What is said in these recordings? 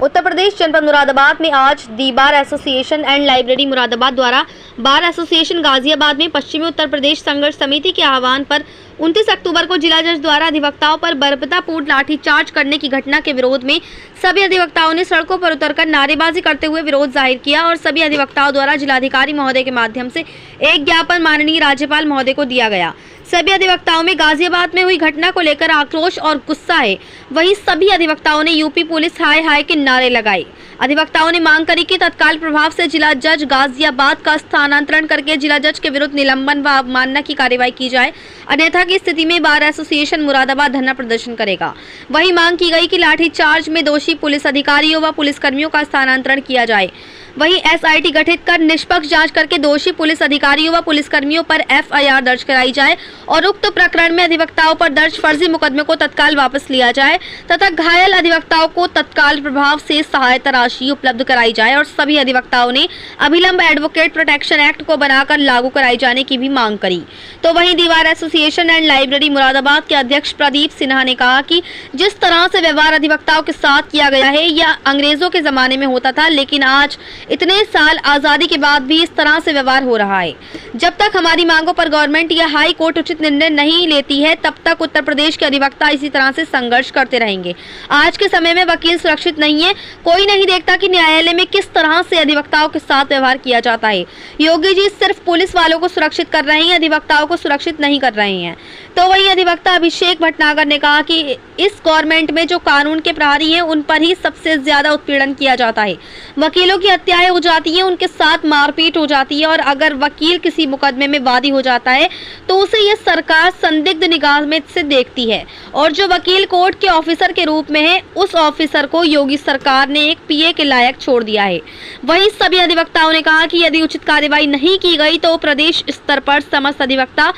उत्तर प्रदेश जनपद मुरादाबाद में आज the bar association and library Moradabad द्वारा बार एसोसिएशन गाजियाबाद में पश्चिमी उत्तर प्रदेश संघर्ष समिति के आह्वान पर 29 अक्टूबर को जिला जज द्वारा अधिवक्ताओं पर बर्बरतापूर्ण लाठीचार्ज करने की घटना के विरोध में सभी अधिवक्ताओं ने सड़कों पर उतरकर नारेबाजी करते हुए विरोध जाहिर किया और सभी अधिवक्ताओं द्वारा जिलाधिकारी महोदय के माध्यम से एक ज्ञापन माननीय राज्यपाल महोदय को दिया गया। सभी अधिवक्ताओं में गाजियाबाद में हुई घटना को लेकर आक्रोश और गुस्सा है। वहीं सभी अधिवक्ताओं ने यूपी पुलिस हाय हाय के नारे लगाए। अधिवक्ताओं ने मांग करी कि तत्काल प्रभाव से जिला जज गाजियाबाद का स्थानांतरण करके जिला जज के विरुद्ध निलंबन व अवमानना की कार्रवाई की जाए, अन्यथा की स्थिति में बार एसोसिएशन मुरादाबाद धरना प्रदर्शन करेगा। वहीं मांग की गई कि लाठीचार्ज में दोषी पुलिस अधिकारियों व पुलिसकर्मियों का स्थानांतरण किया जाए। वहीं एसआईटी गठित कर निष्पक्ष जांच करके दोषी पुलिस अधिकारियों व पुलिसकर्मियों पर एफआईआर दर्ज कराई जाए और उक्त प्रकरण में अधिवक्ताओं पर दर्ज फर्जी मुकदमे को तत्काल वापस लिया जाए तथा घायल अधिवक्ताओं को तत्काल प्रभाव से सहायता राशि उपलब्ध कराई जाए और सभी अधिवक्ताओं ने अभिलंब एडवोकेट प्रोटेक्शन एक्ट को बनाकर लागू कराई जाने की भी मांग करी। तो वहीं दीवार एसोसिएशन एंड लाइब्रेरी मुरादाबाद के अध्यक्ष प्रदीप सिन्हा ने कहा कि जिस तरह से व्यवहार अधिवक्ताओं के साथ किया गया है यह अंग्रेजों के जमाने में होता था, लेकिन आज इतने साल आजादी के बाद भी इस तरह से व्यवहार हो रहा है। जब तक हमारी मांगों पर गवर्नमेंट या हाई कोर्ट उचित निर्णय नहीं लेती है तब तक उत्तर प्रदेश के अधिवक्ता इसी तरह से संघर्ष करते रहेंगे। आज के समय में वकील सुरक्षित नहीं है, कोई नहीं देखता कि न्यायालय में किस तरह से अधिवक्ताओं के साथ व्यवहार किया जाता है। योगी जी सिर्फ पुलिस वालों को सुरक्षित कर रहे हैं, अधिवक्ताओं को सुरक्षित नहीं कर रहे हैं। तो वहीं अधिवक्ता अभिषेक भटनागर ने कहा कि इस गवर्नमेंट में जो कानून के प्रहरी हैं उन पर ही सबसे ज्यादा उत्पीड़न किया जाता है। वकीलों की हत्याएं हो जाती हैं, उनके साथ मारपीट हो जाती है और अगर वकील किसी मुकदमे में वादी हो जाता है तो उसे यह सरकार संदिग्ध निगाह में से देखती है और जो वकील कोर्ट के ऑफिसर के रूप में है उस ऑफिसर को योगी सरकार ने एक पीए के लायक छोड़ दिया है। वहीं सभी अधिवक्ताओं ने कहा कि यदि उचित कार्रवाई नहीं की गई तो प्रदेश स्तर पर समस्त अधिवक्ता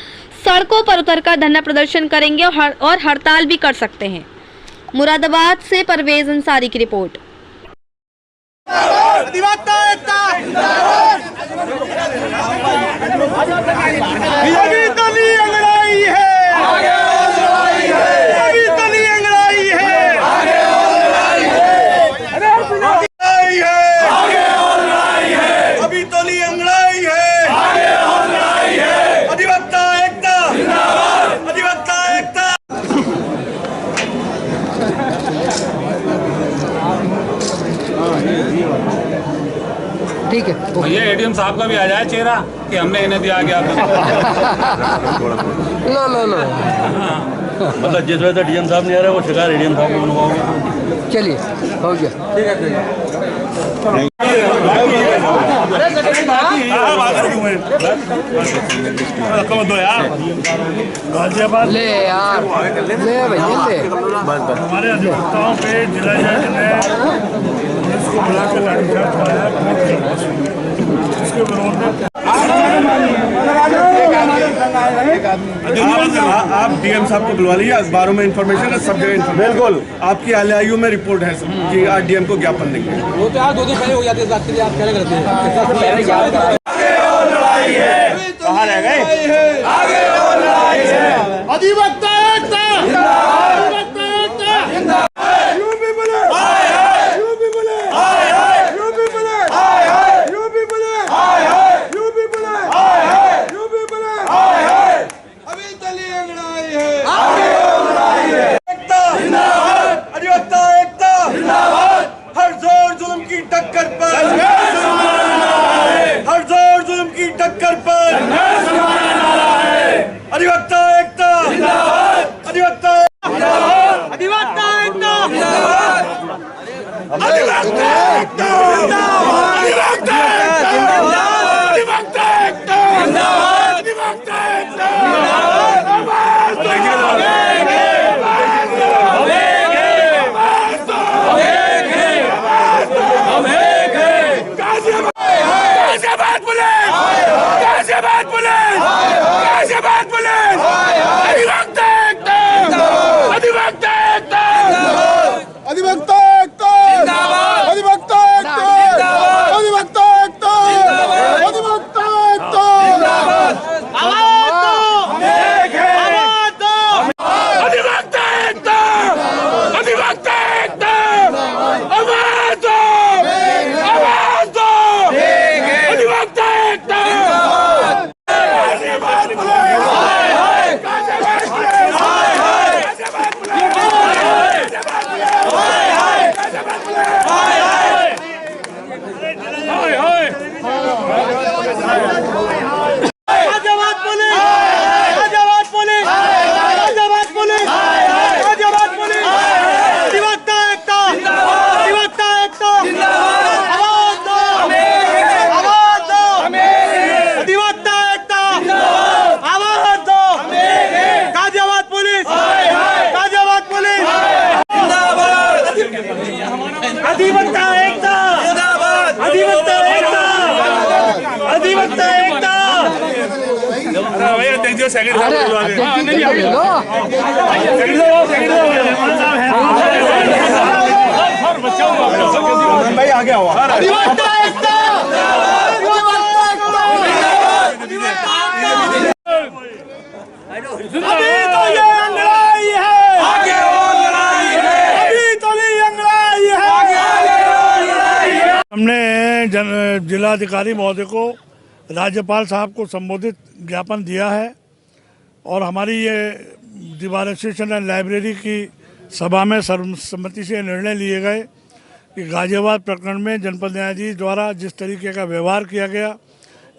सड़कों पर उतरकर धरना प्रदर्शन करेंगे और हड़ताल भी कर सकते हैं। मुरादाबाद से परवेज अंसारी की रिपोर्ट। ठीक है, भैया एडीएम साहब का भी आ जाए चेहरा कि हमने इन्हें दिया गया। लो मतलब जिस वजह से डीएम साहब नहीं आ रहे वो शिकार एडीएम साहब को बनवाओगे। चलिए हो गया, ठीक है। ले यार ले भैया ले हमारे अधिवक्ताओं पे जिला जज ने पुलिस को बुला के लाठीचार्ज कराया, इसके विरोध में आप डीएम साहब को बुलवा लीजिए। अखबारों में इंफॉर्मेशन है, सब जगह बिल्कुल आपकी आईआईयू में रिपोर्ट है कि आज डीएम को ज्ञापन देंगे। वो तो यार 2 दिन पहले हो जाती है, इस बात के लिए आप क्या करते हैं? कहाँ रह गए? आगे और लड़ाई है। अधिवक्ता अधिवक्ता एकता, अधिवक्ता एकता, अधिवक्ता एकता। भैया देख दियो सेकंड भाई आगे आओ। अधिवक्ता एकता, अभी तो ये लड़ाई है, आगे और लड़ाई है, अभी तो ये लड़ाई है। हमने जिलाधिकारी महोदय को राज्यपाल साहब को संबोधित ज्ञापन दिया है और हमारी ये दी बार एसोसिएशन एंड लाइब्रेरी की सभा में सर्वसम्मति से निर्णय लिए गए कि गाजियाबाद प्रकरण में जनपद न्यायाधीश द्वारा जिस तरीके का व्यवहार किया गया,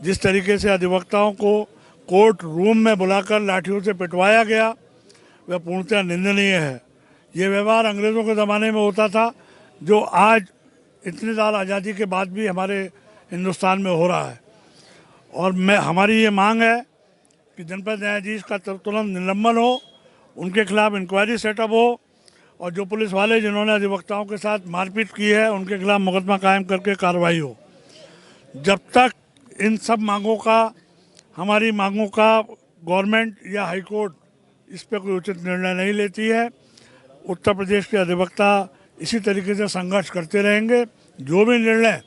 जिस तरीके से अधिवक्ताओं को कोर्ट रूम में बुलाकर लाठियों से पिटवाया गया, वह पूर्णतः निंदनीय है। ये व्यवहार अंग्रेज़ों के ज़माने में होता था, जो आज इतनी साल आज़ादी के बाद भी हमारे हिंदुस्तान में हो रहा है। और हमारी ये मांग है कि जनपद न्यायाधीश का तुरंत निलंबन हो, उनके खिलाफ इंक्वायरी सेटअप हो और जो पुलिस वाले जिन्होंने अधिवक्ताओं के साथ मारपीट की है उनके खिलाफ मुकदमा कायम करके कार्रवाई हो। जब तक इन सब मांगों का, हमारी मांगों का गवर्नमेंट या हाई कोर्ट इस पर कोई उचित निर्णय नहीं लेती है, उत्तर प्रदेश के अधिवक्ता इसी तरीके से संघर्ष करते रहेंगे। जो भी निर्णय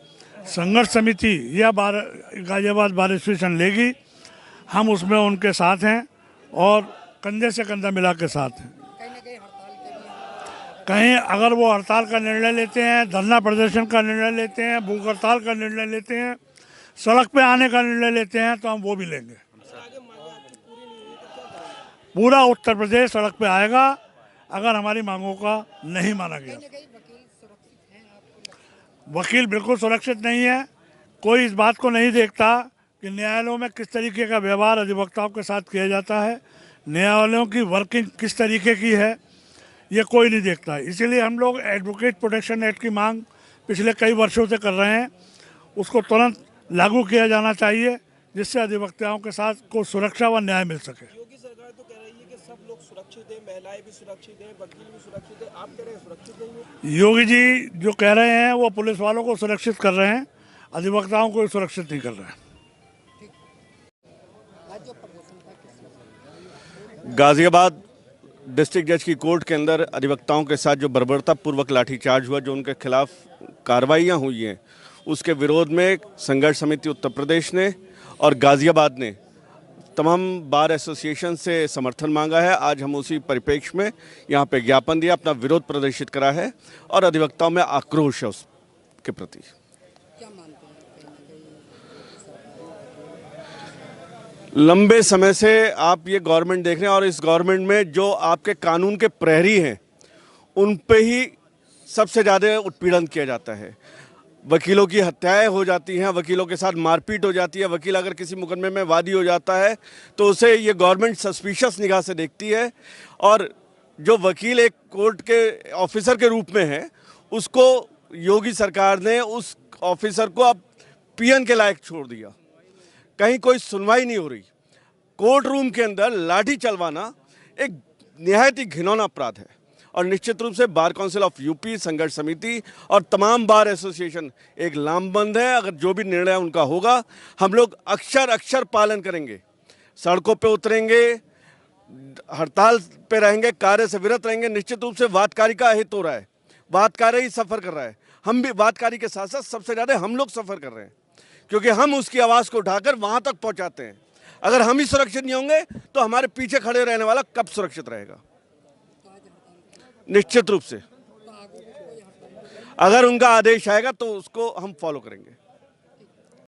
संघर्ष समिति या गाजियाबाद बार एसोसिएशन लेगी, हम उसमें उनके साथ हैं और कंधे से कंधा मिला के साथ हैं। कहीं अगर वो हड़ताल का निर्णय लेते हैं, धरना प्रदर्शन का निर्णय लेते हैं, भूख हड़ताल का निर्णय लेते हैं, सड़क पे आने का निर्णय लेते हैं, तो हम वो भी लेंगे। पूरा उत्तर प्रदेश सड़क पे आएगा अगर हमारी मांगों का नहीं माना गया। वकील बिल्कुल सुरक्षित नहीं है। कोई इस बात को नहीं देखता कि न्यायालयों में किस तरीके का व्यवहार अधिवक्ताओं के साथ किया जाता है, न्यायालयों की वर्किंग किस तरीके की है, ये कोई नहीं देखता। इसीलिए हम लोग एडवोकेट प्रोटेक्शन एक्ट की मांग पिछले कई वर्षों से कर रहे हैं। उसको तुरंत लागू किया जाना चाहिए, जिससे अधिवक्ताओं के साथ को सुरक्षा व न्याय मिल सके। योगी सरकार तो कह रही है कि सब लोग सुरक्षित हैं, महिलाएं भी सुरक्षित हैं, वकील भी सुरक्षित हैं, आप कह रहे हैं सुरक्षित नहीं है। योगी जी जो कह रहे हैं वो पुलिस वालों को सुरक्षित कर रहे हैं, अधिवक्ताओं को सुरक्षित नहीं कर रहे हैं। गाजियाबाद डिस्ट्रिक्ट जज की कोर्ट के अंदर अधिवक्ताओं के साथ जो बर्बरतापूर्वक लाठीचार्ज हुआ, जो उनके खिलाफ कार्रवाइयाँ हुई हैं, उसके विरोध में संघर्ष समिति उत्तर प्रदेश ने और गाजियाबाद ने तमाम बार एसोसिएशन से समर्थन मांगा है। आज हम उसी परिप्रेक्ष्य में यहाँ पे ज्ञापन दिया, अपना विरोध प्रदर्शित करा है और अधिवक्ताओं में आक्रोश है उसके प्रति। लंबे समय से आप ये गवर्नमेंट देख रहे हैं और इस गवर्नमेंट में जो आपके कानून के प्रहरी हैं उन पे ही सबसे ज़्यादा उत्पीड़न किया जाता है। वकीलों की हत्याएं हो जाती हैं, वकीलों के साथ मारपीट हो जाती है। वकील अगर किसी मुकदमे में वादी हो जाता है तो उसे ये गवर्नमेंट सस्पिशियस निगाह से देखती है और जो वकील एक कोर्ट के ऑफिसर के रूप में है, उसको योगी सरकार ने उस ऑफिसर को अब पीएन के लायक छोड़ दिया। कहीं कोई सुनवाई नहीं हो रही। कोर्ट रूम के अंदर लाठी चलवाना एक निहायत ही घिनौना अपराध है और निश्चित रूप से बार काउंसिल ऑफ यूपी, संघर्ष समिति और तमाम बार एसोसिएशन एक लामबंद है। अगर जो भी निर्णय उनका होगा, हम लोग अक्षर पालन करेंगे, सड़कों पे उतरेंगे, हड़ताल पे रहेंगे, कार्य से विरत रहेंगे। निश्चित रूप से वादकारी का हित हो रहा है, वादकारी ही सफ़र कर रहा है। हम भी वादकारी के साथ साथ सबसे ज़्यादा हम लोग सफ़र कर रहे हैं, क्योंकि हम उसकी आवाज़ को उठाकर वहाँ तक पहुँचाते हैं। अगर हम ही सुरक्षित नहीं होंगे तो हमारे पीछे खड़े रहने वाला कब सुरक्षित रहेगा? निश्चित रूप से अगर उनका आदेश आएगा तो उसको हम फॉलो करेंगे।